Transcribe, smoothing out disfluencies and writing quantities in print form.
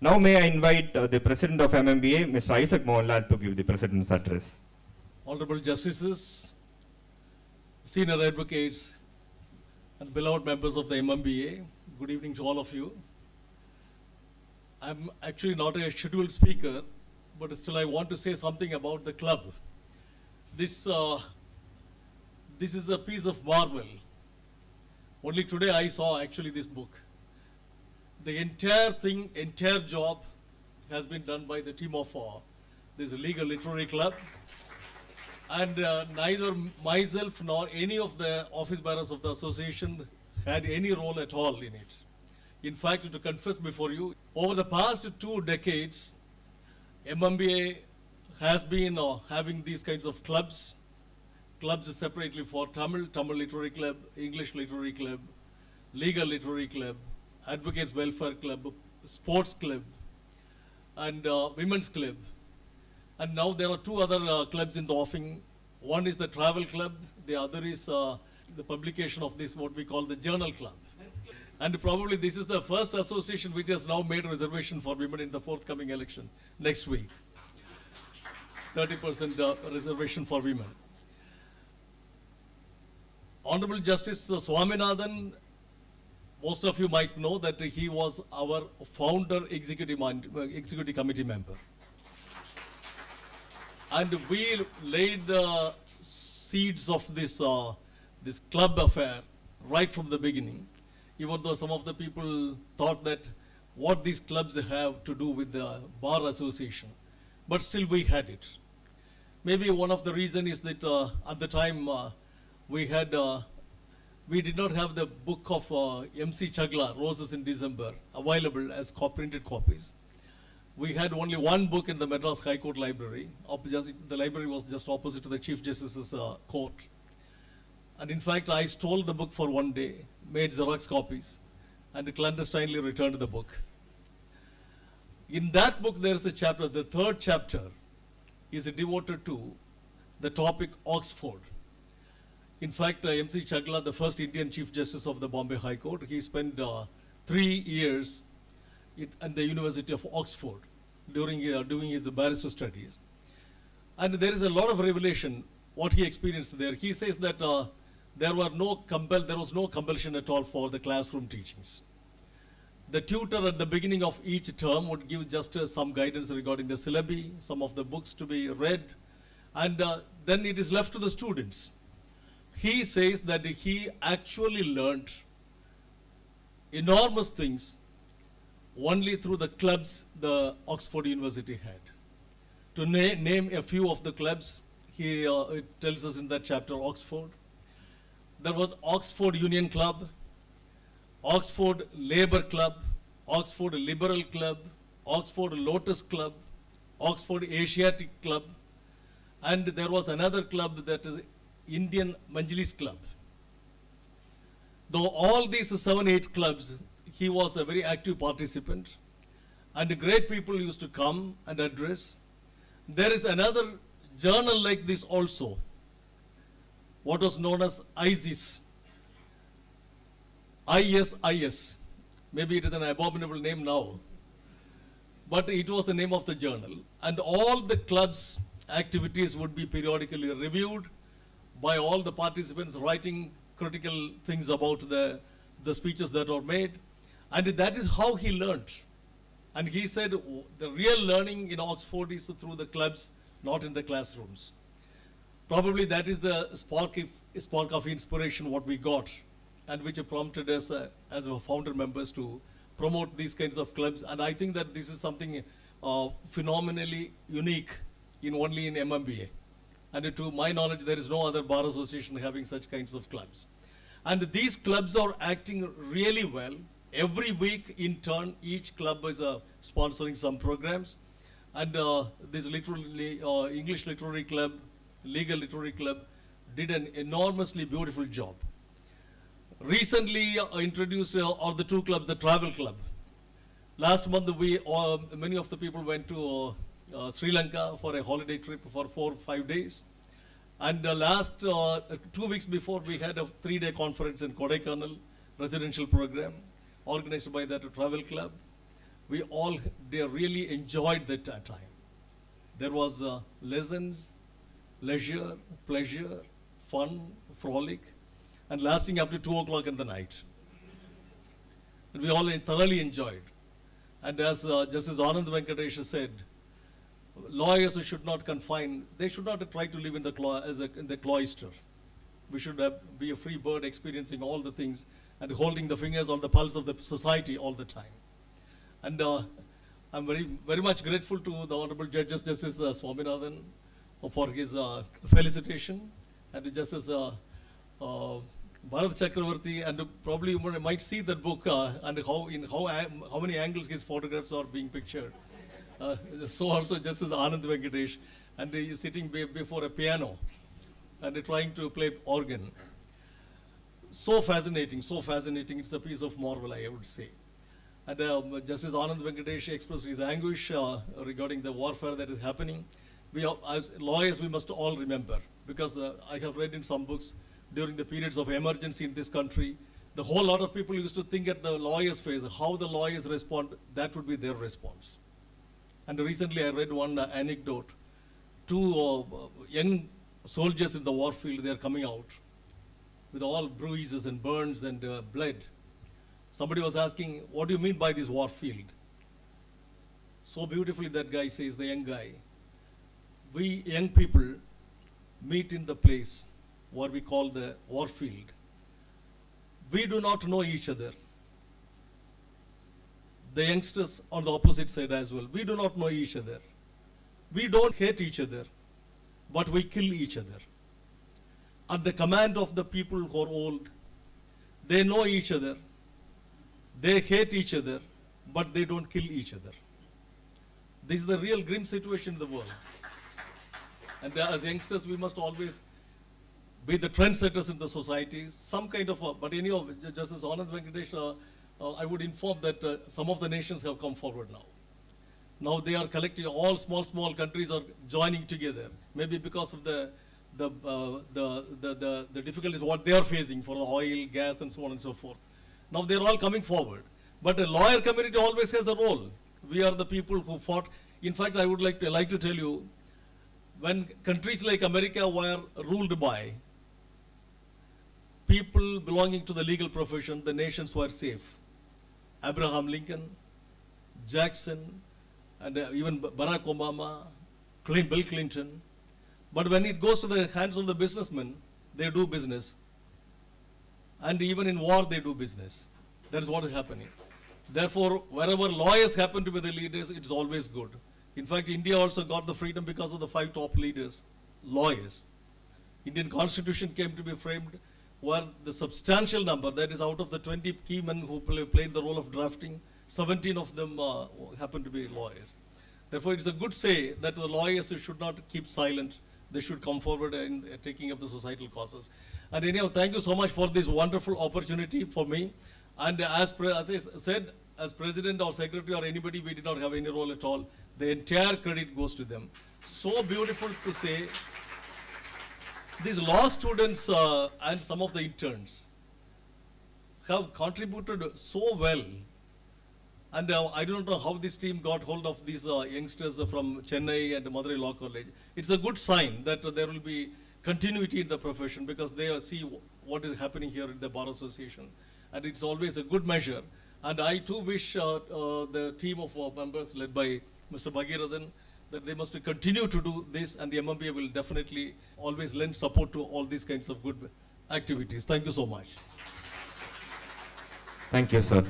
Now may I invite the President of MMBA, Mr. Isaac Mohanlal, to give the President's address. Honorable Justices, Senior Advocates, and beloved members of the MMBA, good evening to all of you. I'm actually not a scheduled speaker, but still I want to say something about the club. This is a piece of marvel. Only today I saw actually this book. The entire job has been done by the team of this Legal Literary Club. And neither myself nor any of the office bearers of the association had any role at all in it. In fact, to confess before you, over the past 2 decades, MMBA has been having these kinds of clubs separately for Tamil Literary Club, English Literary Club, Legal Literary Club, Advocates Welfare Club, Sports Club, and Women's Club. And now there are 2 other clubs in the offing. One is the Travel Club, the other is the publication of this, what we call the Journal Club. And probably this is the first association which has now made a reservation for women in the forthcoming election next week. 30% reservation for women. Honorable Justice Swaminathan, most of you might know that he was our founder executive committee member. And we laid the seeds of this club affair right from the beginning. Even though some of the people thought that what these clubs have to do with the bar association, but still we had it. Maybe one of the reasons is that at the time we did not have the book of MC Chagla, Roses in December, available as printed copies. We had only one book in the Madras High Court library. The library was just opposite to the Chief Justice's court. And in fact, I stole the book for one day, made Xerox copies, and clandestinely returned the book. In that book, there is a chapter, the 3rd chapter is devoted to the topic Oxford. In fact, MC Chagla, the first Indian Chief Justice of the Bombay High Court, he spent 3 years at the University of Oxford during doing his barrister studies. And there is a lot of revelation what he experienced there. He says that there was no compulsion at all for the classroom teachings. The tutor at the beginning of each term would give just some guidance regarding the syllabi, some of the books to be read, and then it is left to the students. He says that he actually learned enormous things only through the clubs the Oxford University had. To name a few of the clubs, he tells us in that chapter, Oxford. There was Oxford Union Club, Oxford Labour Club, Oxford Liberal Club, Oxford Lotus Club, Oxford Asiatic Club, and there was another club that is Indian Majlis Club. Though all these 7-8 clubs, he was a very active participant, and great people used to come and address. There is another journal like this also, what was known as ISIS. ISIS. Maybe it is an abominable name now, but it was the name of the journal. And all the club's activities would be periodically reviewed by all the participants, writing critical things about the speeches that were made. And that is how he learned. And he said the real learning in Oxford is through the clubs, not in the classrooms. Probably that is the spark of inspiration what we got, and which prompted us as our founder members to promote these kinds of clubs. And I think that this is something phenomenally unique only in MMBA. And to my knowledge, there is no other bar association having such kinds of clubs. And these clubs are acting really well. Every week, in turn, each club is sponsoring some programs. And this English Literary Club, Legal Literary Club, did an enormously beautiful job. Recently introduced are the 2 clubs, the Travel Club. Last month, many of the people went to Sri Lanka for a holiday trip for 4 or 5 days. And last 2 weeks before, we had a 3-day conference in Kodaikanal residential program organized by that travel club. we all they really enjoyed that time. There was lessons, leisure, pleasure, fun, frolic, and lasting up to 2 o'clock in the night. And we all thoroughly enjoyed. And as Justice Anand Venkatesh said, lawyers should not confine, they should not try to live in the cloister. We should be a free bird experiencing all the things and holding the fingers on the pulse of the society all the time. And I'm very, very much grateful to the Honorable Justice Swaminathan for his felicitation, and to Justice Bharat Chakravarti, and probably you might see that book and how many angles his photographs are being pictured. So also Justice Anand Venkatesh, and he is sitting before a piano and trying to play organ. So fascinating, so fascinating. It's a piece of marvel, I would say. And Justice Anand Venkatesh expressed his anguish regarding the warfare that is happening. We, as lawyers, we must all remember, because I have read in some books during the periods of emergency in this country, the whole lot of people used to think at the lawyers' face, how the lawyers respond, that would be their response. And recently I read one anecdote. 2 young soldiers in the war field, they are coming out with all bruises and burns and blood. Somebody was asking, what do you mean by this war field? So beautifully that guy says, the young guy, we young people meet in the place what we call the war field. We do not know each other. The youngsters on the opposite side as well, we do not know each other. We don't hate each other, but we kill each other. At the command of the people who are old, they know each other, they hate each other, but they don't kill each other. This is the real grim situation in the world. And as youngsters, we must always be the trendsetters in the society, some kind of, but anyhow, Justice Anand Venkatesh, I would inform that some of the nations have come forward now. Now they are collecting, all small countries are joining together, maybe because of the difficulties what they are facing for the oil, gas, and so on and so forth. Now they are all coming forward. But the lawyer community always has a role. We are the people who fought. In fact, I would like to tell you, when countries like America were ruled by people belonging to the legal profession, the nations were safe. Abraham Lincoln, Jackson, and even Barack Obama, Bill Clinton. But when it goes to the hands of the businessmen, they do business. And even in war, they do business. That is what is happening. Therefore, wherever lawyers happen to be the leaders, it's always good. In fact, India also got the freedom because of the 5 top leaders, lawyers. Indian constitution came to be framed where the substantial number, that is out of the 20 key men who played the role of drafting, 17 of them happened to be lawyers. Therefore, it's a good say that the lawyers should not keep silent. They should come forward in taking up the societal causes. And anyhow, thank you so much for this wonderful opportunity for me. And as I said, as president or secretary or anybody, we did not have any role at all. The entire credit goes to them. So beautiful to say. These law students and some of the interns have contributed so well. And I don't know how this team got hold of these youngsters from Chennai and Madurai Law College. It's a good sign that there will be continuity in the profession, because they see what is happening here in the Bar Association. And it's always a good measure. And I too wish the team of members led by Mr. Bhagirathan that they must continue to do this, and the MMBA will definitely always lend support to all these kinds of good activities. Thank you so much. Thank you, sir.